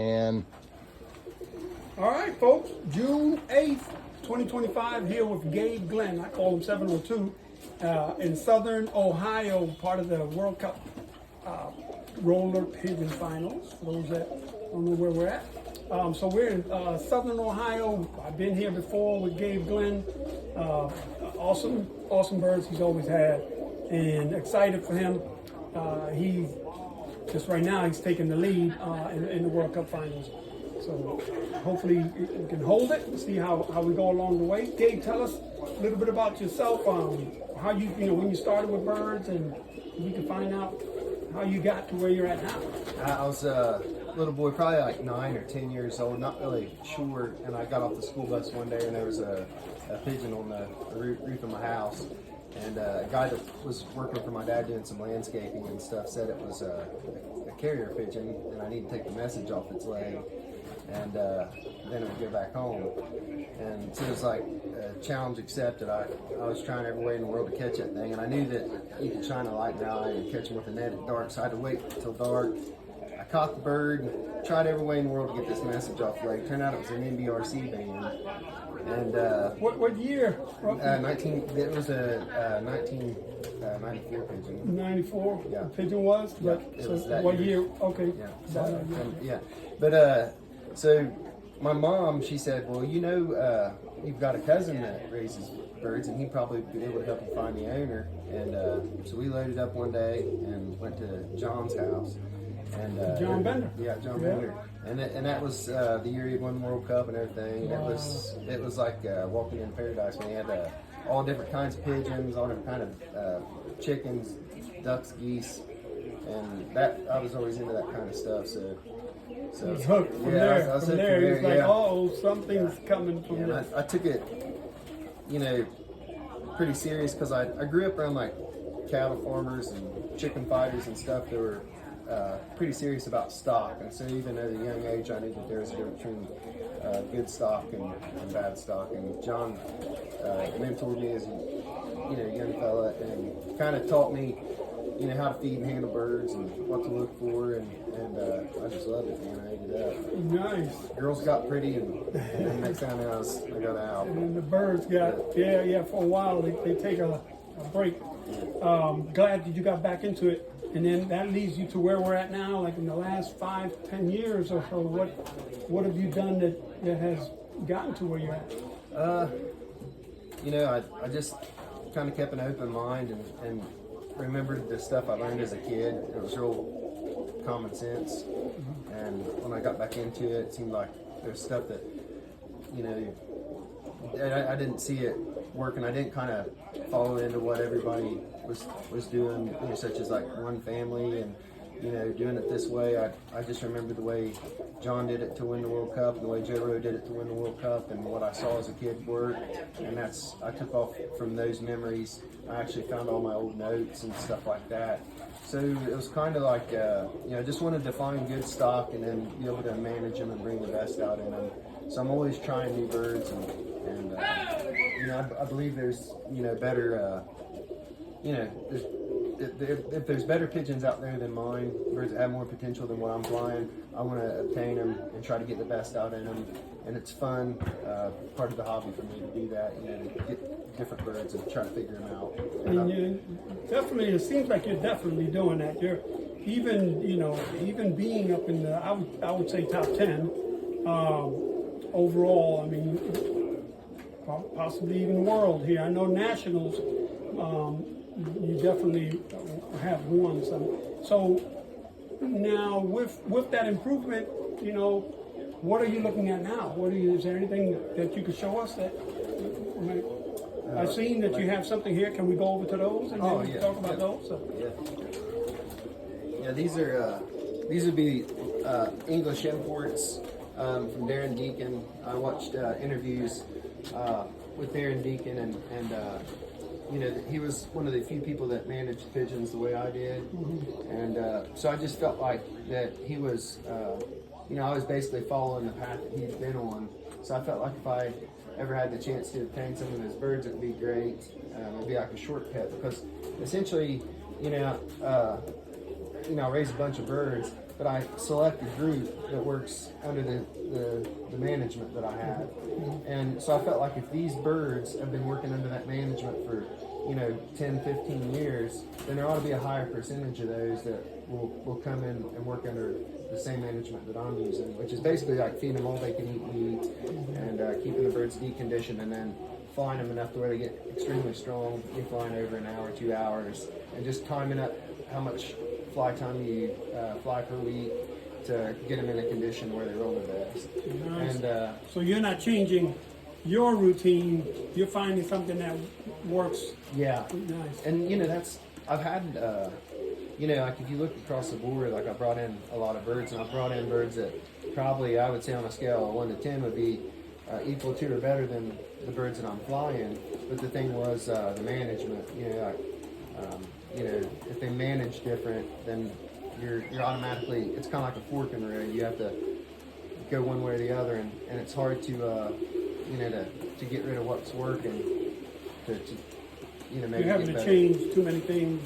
And all right, folks, June 8th, 2025, here with Gabe Glenn. I call him 702, in Southern Ohio, part of the World Cup roller pigeon finals, for those that don't know where we're at. So we're in Southern Ohio. I've been here before with Gabe Glenn. Awesome birds he's always had, and excited for him. He just right now he's taking the lead in the World Cup finals. So hopefully we can hold it and see how we go along the way. Gabe, tell us a little bit about yourself, how you when you started with birds, and we can find out how you got to where you're at now. I was a little boy, probably like 9 or 10 years old, not really sure, and I got off the school bus one day and there was a pigeon on the roof of my house, and a guy that was working for my dad doing some landscaping and stuff said it was a carrier pigeon and I need to take the message off its leg, and then I'd go back home. And so it was like a challenge accepted. I was trying every way in the world to catch that thing, and I knew that you could shine a light in the eye and catch them with a net at dark, so I had to wait until dark. I caught the bird, tried every way in the world to get this message off the leg. Turned out it was an NBRC band. And what year? It was a 1994 pigeon. 94. Yeah. The pigeon was. Yeah, But it so was that what year. year? Okay. Yeah. But so my mom, she said, well, you've got a cousin that raises birds, and he'd probably be able to help you find the owner. And so we loaded up one day and went to John's house. And John Bender. Yeah, John Bender. And that was the year he won the World Cup and everything. Wow. It was like walking in paradise. Man, he had all different kinds of pigeons, all different kind of chickens, ducks, geese, and that I was always into that kind of stuff. So Hooked from there. From there, he was like, "Oh, something's coming from there." I took it, pretty serious because I grew up around like cattle farmers and chicken fighters and stuff that were pretty serious about stock, and so even at a young age I knew that there was a difference between good stock and bad stock. And John mentored me as a young fella and kind of taught me how to feed and handle birds and what to look for, and I just loved it, man. I ate it up. Nice. Girls got pretty, and then next time I got out. And then the birds got for a while they take a break. Glad that you got back into it. And then that leads you to where we're at now, like in the last 5-10 years or so. What have you done that has gotten to where you're at? I just kind of kept an open mind and remembered the stuff I learned as a kid. It was real common sense. And when I got back into it, it seemed like there's stuff that, I didn't see it working. I didn't kind of follow into what everybody was doing, such as like one family and doing it this way. I just remember the way John did it to win the World Cup, and the way Joe Rowe did it to win the World Cup, and what I saw as a kid work, and I took off from those memories. I actually found all my old notes and stuff like that. So it was kind of like I just wanted to find good stock and then be able to manage them and bring the best out in them. So I'm always trying new birds, and I believe there's better if there's better pigeons out there than mine, birds that have more potential than what I'm flying, I want to obtain them and try to get the best out in them. And it's fun, part of the hobby for me to do that, to get different birds and try to figure them out. And it seems like you're definitely doing that. You're even being up in the, I would say top 10 overall. I mean, possibly even world here. I know nationals. You definitely have won some. So now with that improvement, what are you looking at now? Is there anything that you could show us that? I've seen that you have something here. Can we go over to those and then we can talk about those? So. Yeah, these would be English imports from Darren Deacon. I watched interviews with Darren Deacon, and he was one of the few people that managed pigeons the way I did. Mm-hmm. And so I just felt like that he was, I was basically following the path that he'd been on. So I felt like if I ever had the chance to obtain some of his birds, it would be great. It'd be like a shortcut, because essentially, I raise a bunch of birds, but I select a group that works under the management that I have. And so I felt like if these birds have been working under that management for, 10, 15 years, then there ought to be a higher percentage of those that will come in and work under the same management that I'm using, which is basically like feeding them all they can eat meat and keeping the birds deconditioned and then flying them enough to where they get extremely strong. You flying over an hour, 2 hours, and just timing up how much fly time you fly per week to get them in a condition where they roll their best. Nice. And so you're not changing your routine. You're finding something that works. yeah, Nice. and that's I've had like if you look across the board, like I brought in a lot of birds, and I brought in birds that probably I would say on a scale of 1 to 10 would be equal to or better than the birds that I'm flying. But the thing was the management. If they manage different, then you're automatically, it's kind of like a fork in the road. You have to go one way or the other, and it's hard to to get rid of what's working. Maybe You're having get to better. change too many things,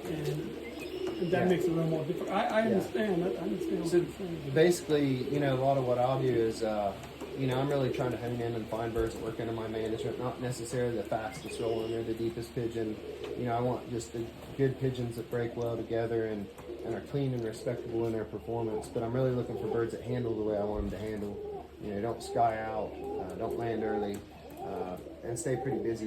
and that Yeah. makes it a little more difficult. I understand. I understand. So what you're saying. basically, a lot of what I'll do is, I'm really trying to hone in and find birds that work under my management, not necessarily the fastest rolling or the deepest pigeon. I want just the good pigeons that break well together and are clean and respectable in their performance. But I'm really looking for birds that handle the way I want them to handle. Don't sky out, don't land early, and stay pretty busy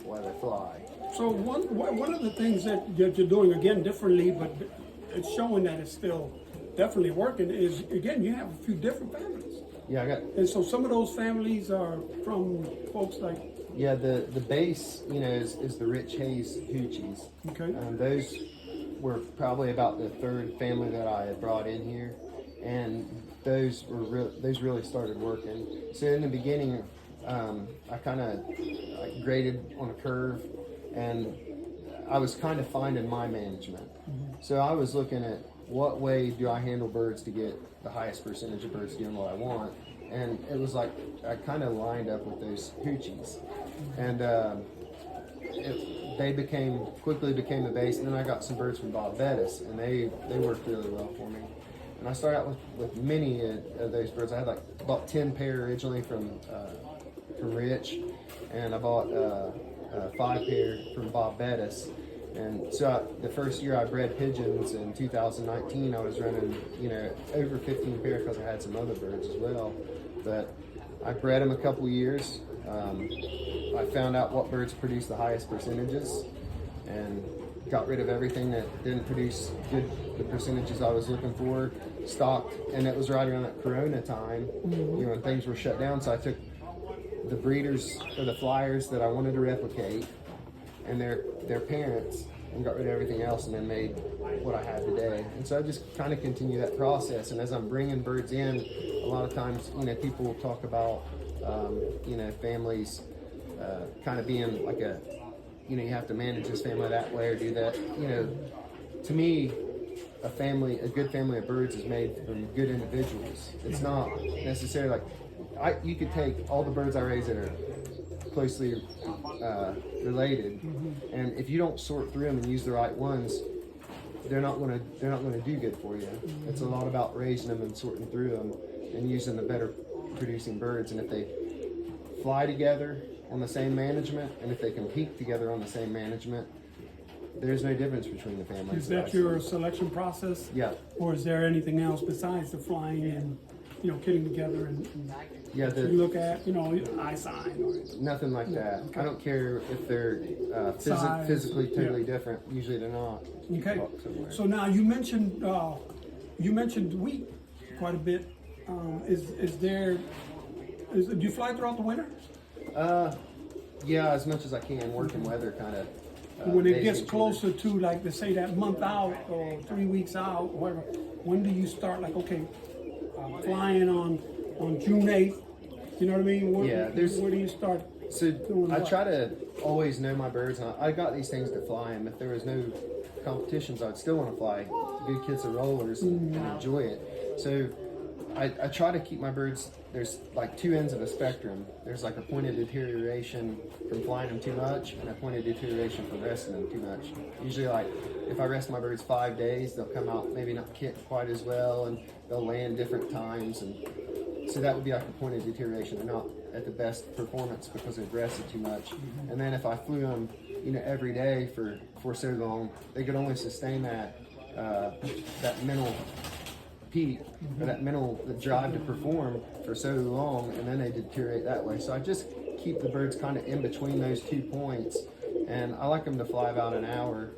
while they fly. So one of the things that you're doing again differently, but it's showing that it's still definitely working, is again you have a few different families. Yeah, I got. And so some of those families are from folks like. Yeah, the base, is the Rich Hayes Hoochies. Okay. Those were probably about the third family that I had brought in here, and those really started working. So in the beginning, I kind of graded on a curve, and I was kind of finding my management. So I was looking at what way do I handle birds to get the highest percentage of birds doing what I want, and it was like I kind of lined up with those Hoochies, and they quickly became the base. And then I got some birds from Bob Bettis, and they worked really well for me. And I started out with many of those birds. I had bought 10 pair originally from Rich, and I bought 5 pair from Bob Bettis. And so the first year I bred pigeons in 2019, I was running over 15 pair because I had some other birds as well. But I bred them a couple years. I found out what birds produce the highest percentages and got rid of everything that didn't produce the percentages I was looking for, stocked, and it was right around that Corona time, when things were shut down. So I took the breeders or the flyers that I wanted to replicate and their parents and got rid of everything else and then made what I have today. And so I just kind of continue that process. And as I'm bringing birds in, a lot of times, people will talk about, families kind of being like you have to manage this family that way or do that. To me, a good family of birds is made from good individuals. It's not necessarily you could take all the birds I raise that are closely related, and if you don't sort through them and use the right ones, they're not going to do good for you. It's a lot about raising them and sorting through them and using the better producing birds. And if they fly together on the same management, and if they compete together on the same management, there's no difference between the families. Is that your selection process? Yeah. Or is there anything else besides the flying and getting together and Yeah, you look at eye sign or nothing like that. Okay. I don't care if they're Size, physically totally yeah. different. Usually they're not. okay. Walk somewhere. So now you mentioned wheat quite a bit. Do you fly throughout the winter? Yeah, as much as I can. Working weather kind of. When it gets closer to let's say that month out or 3 weeks out, or whatever, when do you start flying on June 8th? You know what I mean? Where do you start? So doing I what? try to always know my birds, and I got these things to fly them. If there was no competitions, I'd still want to fly good kids of rollers and enjoy it. So I try to keep my birds. There's 2 ends of a spectrum. There's a point of deterioration from flying them too much, and a point of deterioration from resting them too much. Usually if I rest my birds 5 days, they'll come out maybe not kit quite as well, and they'll land different times, and so that would be like a point of deterioration. They're not at the best performance because they've rested too much. And then if I flew them, every day for so long, they could only sustain that that mental peak or that mental the drive to perform for so long, and then they deteriorate that way. So I just keep the birds kind of in between those 2 points, and I like them to fly about an hour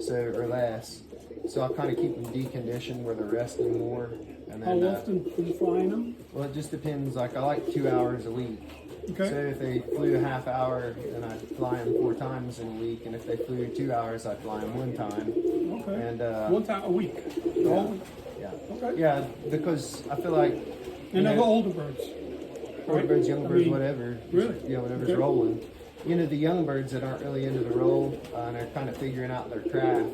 or less. So I kind of keep them deconditioned where they're resting more. And then, How often are you flying them? Well, it just depends. Like I like 2 hours a week. Okay. So if they flew a half hour, then I'd fly them 4 times in a week. And if they flew 2 hours, I'd fly them 1 time. Okay. And 1 time a week. The whole week. Yeah. Okay. Yeah, because I feel like. And they're older birds. Older birds, younger birds, whatever. Really? Yeah, whatever's Okay. rolling. The young birds that aren't really into the roll and are kind of figuring out their craft.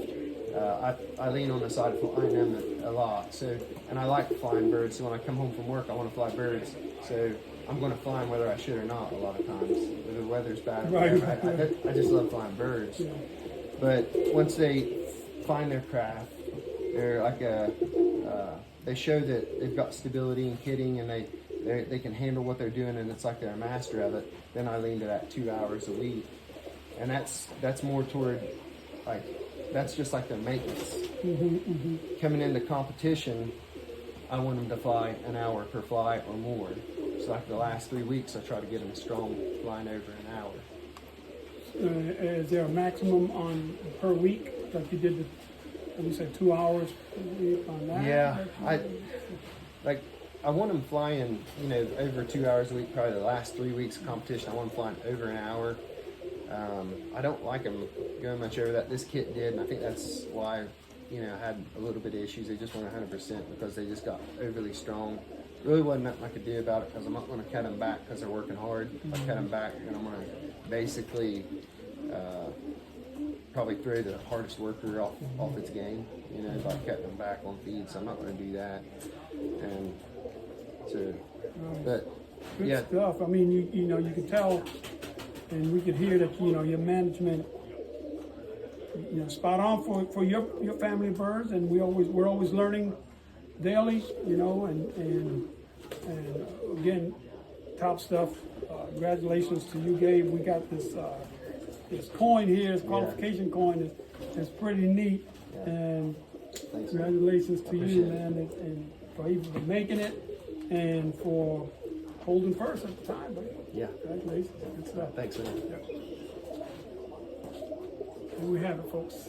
I lean on the side of flying them a lot. So, and I like flying birds. So when I come home from work, I want to fly birds. So I'm going to fly them whether I should or not. A lot of times, whether the weather's bad. Or whatever. I just love flying birds. Yeah. But once they find their craft, they're like they show that they've got stability in kitting, and they can handle what they're doing, and it's like they're a master of it. Then I lean to that 2 hours a week, and that's more toward like. That's just like their maintenance. Coming into competition, I want them to fly an hour per fly or more. So like the last 3 weeks, I try to get them strong, flying over an hour. Is there a maximum on per week? Like you did you said 2 hours per week on that? Yeah, I want them flying, over 2 hours a week. Probably the last 3 weeks of competition, I want them flying over an hour. I don't like them going much over that. This kit did, and I think that's why, I had a little bit of issues. They just weren't 100% because they just got overly strong. Really wasn't nothing I could do about it because I'm not going to cut them back because they're working hard. If I cut them back, then I'm going to basically probably throw the hardest worker off its game, by cutting them back on feed. So I'm not going to do that. And so, but Good yeah. stuff. I mean, you can tell, and we could hear that your management, spot on for your family of birds, and we're always learning daily, and again, top stuff. Congratulations to you, Gabe. We got this coin here, this qualification coin is pretty neat, and Thanks, congratulations to you, it. man, and for even making it, and for holding first at the time, buddy. Yeah. Congratulations. Good stuff. Thanks, man. Yep. Here we have it, folks.